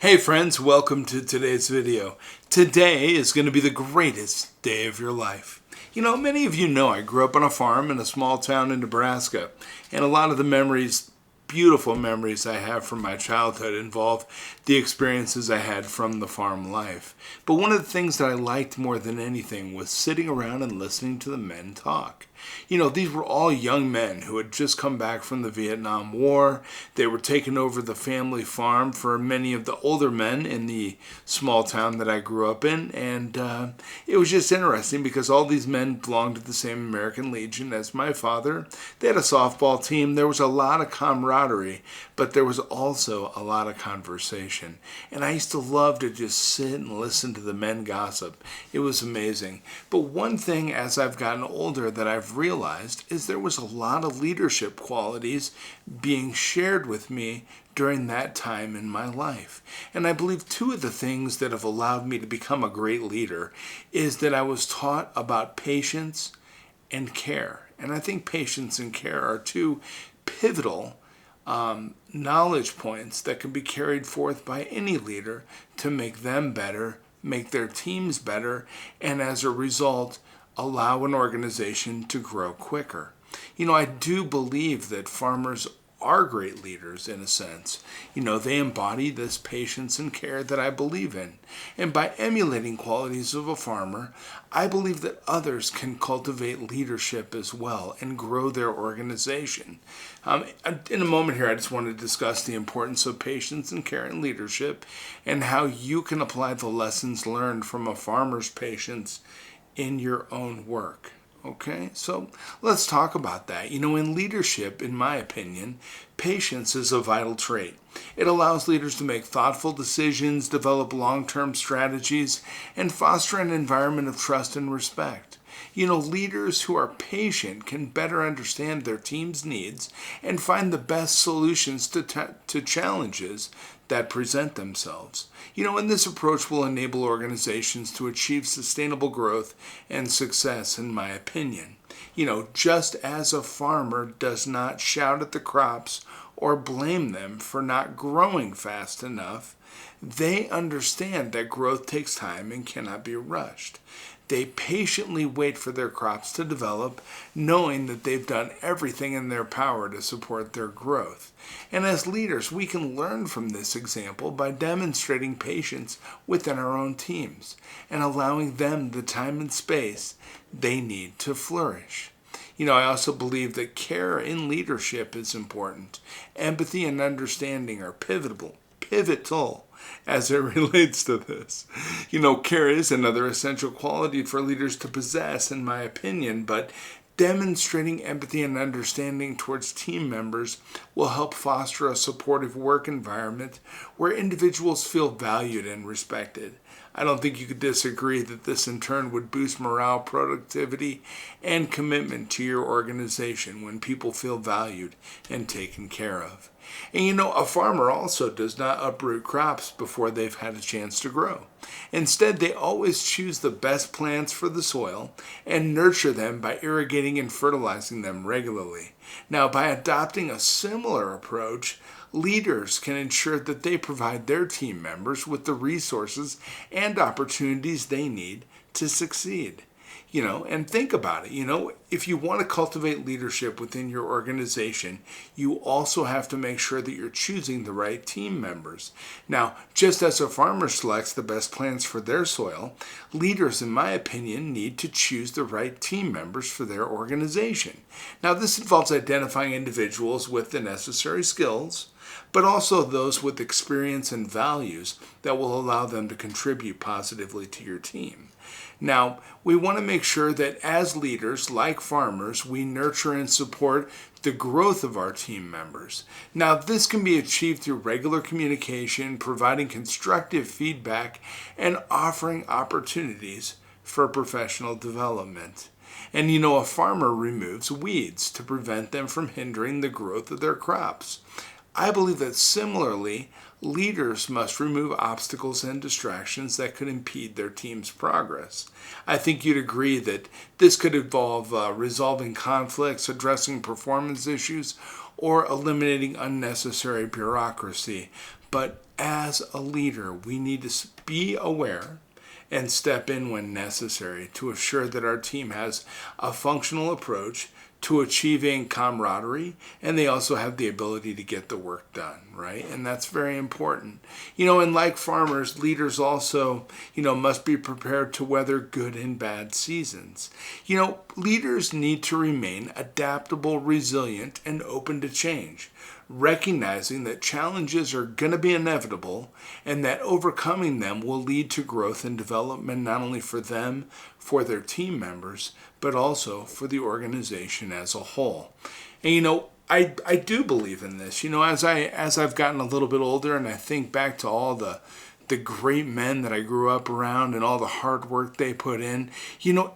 Hey friends, welcome to today's video. Today is going to be the greatest day of your life. Many of you know I grew up on a farm in a small town in Nebraska, and a lot of the memories, beautiful memories I have from my childhood involve the experiences I had from the farm life. But one of the things that I liked more than anything was sitting around and listening to the men talk. These were all young men who had just come back from the Vietnam War. They were taking over the family farm for many of the older men in the small town that I grew up in. And it was just interesting because all these men belonged to the same American Legion as my father. They had a softball team. There was a lot of camaraderie, but there was also a lot of conversation. And I used to love to just sit and listen to the men gossip. It was amazing. But one thing as I've gotten older that I've realized is there was a lot of leadership qualities being shared with me during that time in my life. And I believe two of the things that have allowed me to become a great leader is that I was taught about patience and care. And I think patience and care are two pivotal knowledge points that can be carried forth by any leader to make them better, make their teams better, and as a result, allow an organization to grow quicker. I do believe that farmers are great leaders in a sense. They embody this patience and care that I believe in. And by emulating qualities of a farmer, I believe that others can cultivate leadership as well and grow their organization. In a moment here, I just want to discuss the importance of patience and care in leadership and how you can apply the lessons learned from a farmer's patience in your own work. Okay, so let's talk about that. In leadership, in my opinion, patience is a vital trait. It allows leaders to make thoughtful decisions, develop long-term strategies, and foster an environment of trust and respect. Leaders who are patient can better understand their team's needs and find the best solutions to challenges that present themselves. And this approach will enable organizations to achieve sustainable growth and success, in my opinion. Just as a farmer does not shout at the crops or blame them for not growing fast enough, they understand that growth takes time and cannot be rushed. They patiently wait for their crops to develop, knowing that they've done everything in their power to support their growth. And as leaders, we can learn from this example by demonstrating patience within our own teams and allowing them the time and space they need to flourish. I also believe that care in leadership is important. Empathy and understanding are pivotal as it relates to this. Care is another essential quality for leaders to possess, in my opinion, but demonstrating empathy and understanding towards team members will help foster a supportive work environment where individuals feel valued and respected. I don't think you could disagree that this in turn would boost morale, productivity, and commitment to your organization when people feel valued and taken care of. And a farmer also does not uproot crops before they've had a chance to grow. Instead, they always choose the best plants for the soil and nurture them by irrigating and fertilizing them regularly. Now, by adopting a similar approach, leaders can ensure that they provide their team members with the resources and opportunities they need to succeed. And think about it. If you want to cultivate leadership within your organization, you also have to make sure that you're choosing the right team members. Now, just as a farmer selects the best plants for their soil, leaders, in my opinion, need to choose the right team members for their organization. Now, this involves identifying individuals with the necessary skills, but also those with experience and values that will allow them to contribute positively to your team. Now, we want to make sure that as leaders, like farmers, we nurture and support the growth of our team members. Now, this can be achieved through regular communication, providing constructive feedback, and offering opportunities for professional development. And a farmer removes weeds to prevent them from hindering the growth of their crops. I believe that similarly, leaders must remove obstacles and distractions that could impede their team's progress. I think you'd agree that this could involve resolving conflicts, addressing performance issues, or eliminating unnecessary bureaucracy. But as a leader, we need to be aware and step in when necessary to assure that our team has a functional approach to achieving camaraderie, and they also have the ability to get the work done, right? And that's very important. And like farmers, leaders also, must be prepared to weather good and bad seasons. Leaders need to remain adaptable, resilient, and open to change, recognizing that challenges are going to be inevitable and that overcoming them will lead to growth and development, not only for them, for their team members, but also for the organization as a whole. And I do believe in this. As I've gotten a little bit older and I think back to all the great men that I grew up around and all the hard work they put in,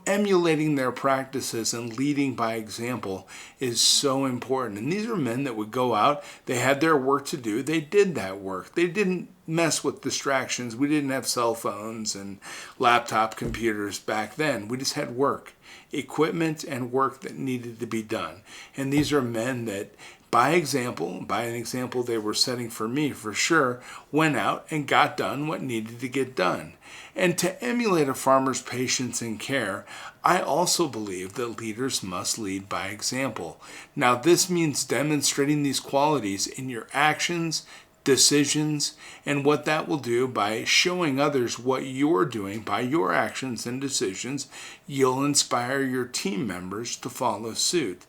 emulating their practices and leading by example is so important. And these are men that would go out, they had their work to do, they did that work. They didn't mess with distractions. We didn't have cell phones and laptop computers back then. We just had work, equipment, and work that needed to be done. And these are men that by an example they were setting for me for sure, went out and got done what needed to get done. And to emulate a farmer's patience and care, I also believe that leaders must lead by example. Now, this means demonstrating these qualities in your actions, decisions, and what that will do by showing others what you're doing by your actions and decisions. You'll inspire your team members to follow suit.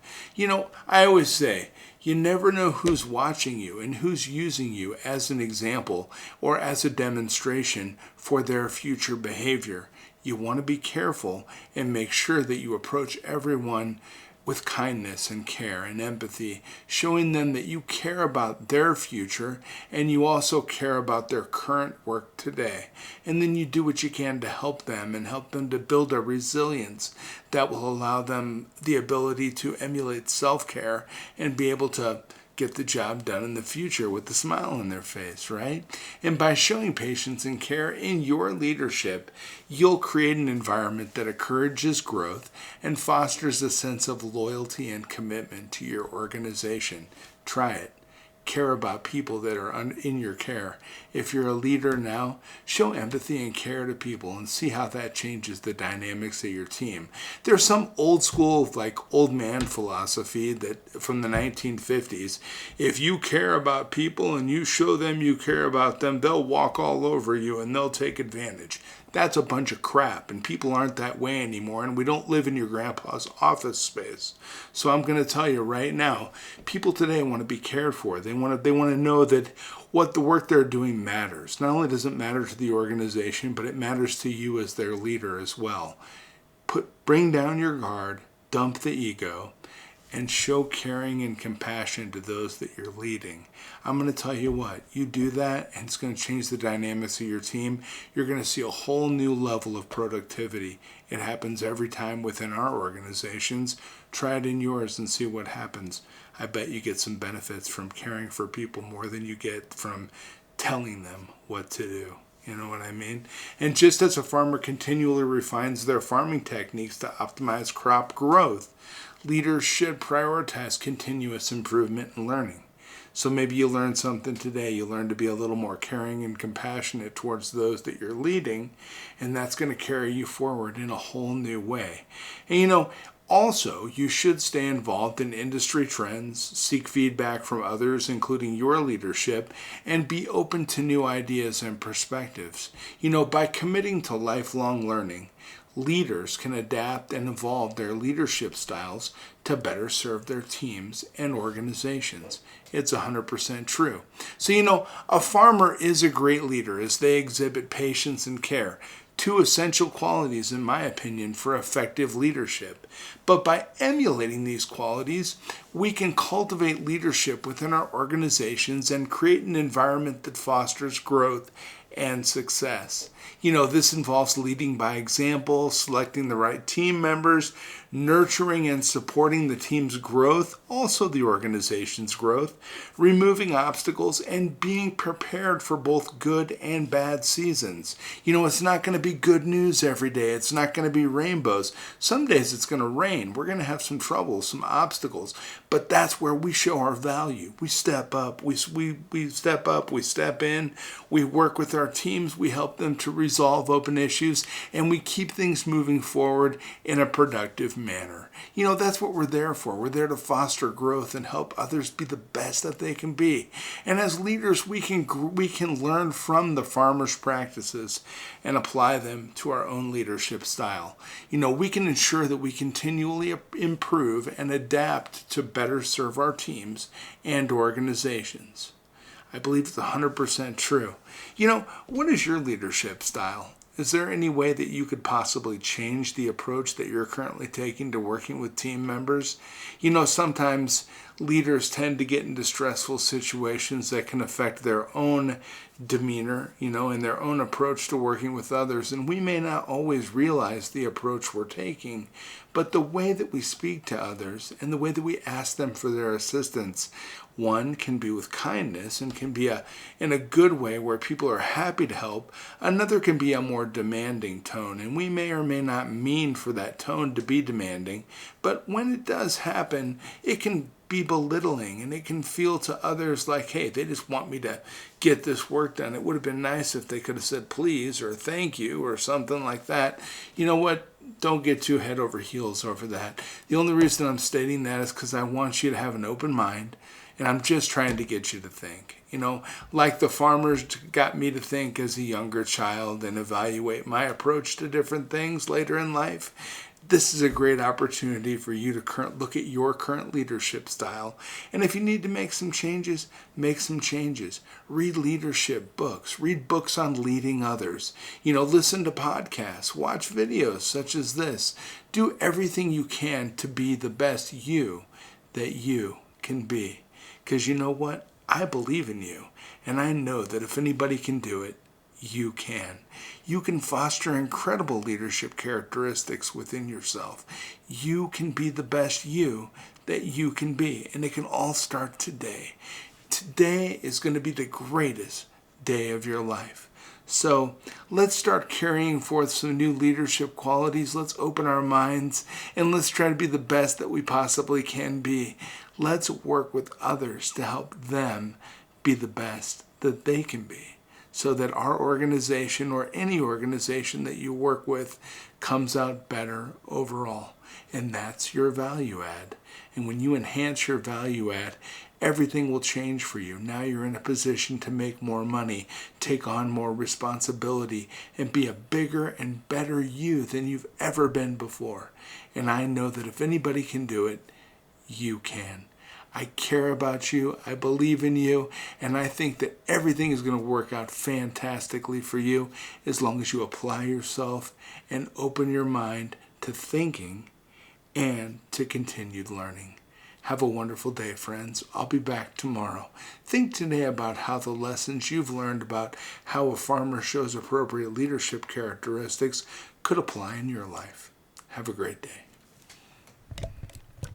I always say, you never know who's watching you and who's using you as an example or as a demonstration for their future behavior. You want to be careful and make sure that you approach everyone with kindness and care and empathy, showing them that you care about their future and you also care about their current work today. And then you do what you can to help them and help them to build a resilience that will allow them the ability to emulate self-care and be able to get the job done in the future with a smile on their face, right? And by showing patience and care in your leadership, you'll create an environment that encourages growth and fosters a sense of loyalty and commitment to your organization. Try it. Care about people that are in your care. If you're a leader now, show empathy and care to people and see how that changes the dynamics of your team. There's some old school, old man philosophy that from the 1950s. If you care about people and you show them you care about them, they'll walk all over you and they'll take advantage. That's a bunch of crap, and people aren't that way anymore, and we don't live in your grandpa's office space. So I'm going to tell you right now, people today want to be cared for. They want to know that what the work they're doing matters. Not only does it matter to the organization, but it matters to you as their leader as well. Bring down your guard, dump the ego, and show caring and compassion to those that you're leading. I'm going to tell you what, you do that and it's going to change the dynamics of your team. You're going to see a whole new level of productivity. It happens every time within our organizations. Try it in yours and see what happens. I bet you get some benefits from caring for people more than you get from telling them what to do. You know what I mean? And just as a farmer continually refines their farming techniques to optimize crop growth, leaders should prioritize continuous improvement and learning. So maybe you learned something today. You learned to be a little more caring and compassionate towards those that you're leading, and that's going to carry you forward in a whole new way. And also, you should stay involved in industry trends, seek feedback from others, including your leadership, and be open to new ideas and perspectives. By committing to lifelong learning, leaders can adapt and evolve their leadership styles to better serve their teams and organizations. It's 100% true. So, a farmer is a great leader as they exhibit patience and care. Two essential qualities, in my opinion, for effective leadership. But by emulating these qualities, we can cultivate leadership within our organizations and create an environment that fosters growth and success. This involves leading by example, selecting the right team members, nurturing and supporting the team's growth, also the organization's growth, removing obstacles, and being prepared for both good and bad seasons. It's not going to be good news every day. It's not going to be rainbows. Some days it's going to rain. We're going to have some trouble, some obstacles. But that's where we show our value. We step up. We step up. We step in. We work with our teams. We help them to resolve open issues. And we keep things moving forward in a productive manner. You know, that's what we're there for. We're there to foster growth and help others be the best that they can be. And as leaders, we can learn from the farmers' practices and apply them to our own leadership style. You know, we can ensure that we continually improve and adapt to better serve our teams and organizations. I believe it's 100% true. You know, what is your leadership style? Is there any way that you could possibly change the approach that you're currently taking to working with team members? You know, sometimes leaders tend to get into stressful situations that can affect their own demeanor, you know, and their own approach to working with others. And we may not always realize the approach we're taking, but the way that we speak to others and the way that we ask them for their assistance, one can be with kindness and can be in a good way where people are happy to help. Another can be a more demanding tone, and we may or may not mean for that tone to be demanding, but when it does happen, it can be belittling, and it can feel to others like, hey, they just want me to get this work done. It would have been nice if they could have said please or thank you or something like that. You know what? Don't get too head over heels over that. The only reason I'm stating that is because I want you to have an open mind, and I'm just trying to get you to think. You know, like the farmers got me to think as a younger child and evaluate my approach to different things later in life. This is a great opportunity for you to look at your current leadership style. And if you need to make some changes, make some changes. Read leadership books. Read books on leading others. You know, listen to podcasts. Watch videos such as this. Do everything you can to be the best you that you can be. Because you know what? I believe in you. And I know that if anybody can do it, you can. You can foster incredible leadership characteristics within yourself. You can be the best you that you can be. And it can all start today. Today is going to be the greatest day of your life. So let's start carrying forth some new leadership qualities. Let's open our minds and let's try to be the best that we possibly can be. Let's work with others to help them be the best that they can be, so that our organization or any organization that you work with comes out better overall. And that's your value add. And when you enhance your value add, everything will change for you. Now you're in a position to make more money, take on more responsibility, and be a bigger and better you than you've ever been before. And I know that if anybody can do it, you can. I care about you, I believe in you, and I think that everything is going to work out fantastically for you as long as you apply yourself and open your mind to thinking and to continued learning. Have a wonderful day, friends. I'll be back tomorrow. Think today about how the lessons you've learned about how a farmer shows appropriate leadership characteristics could apply in your life. Have a great day.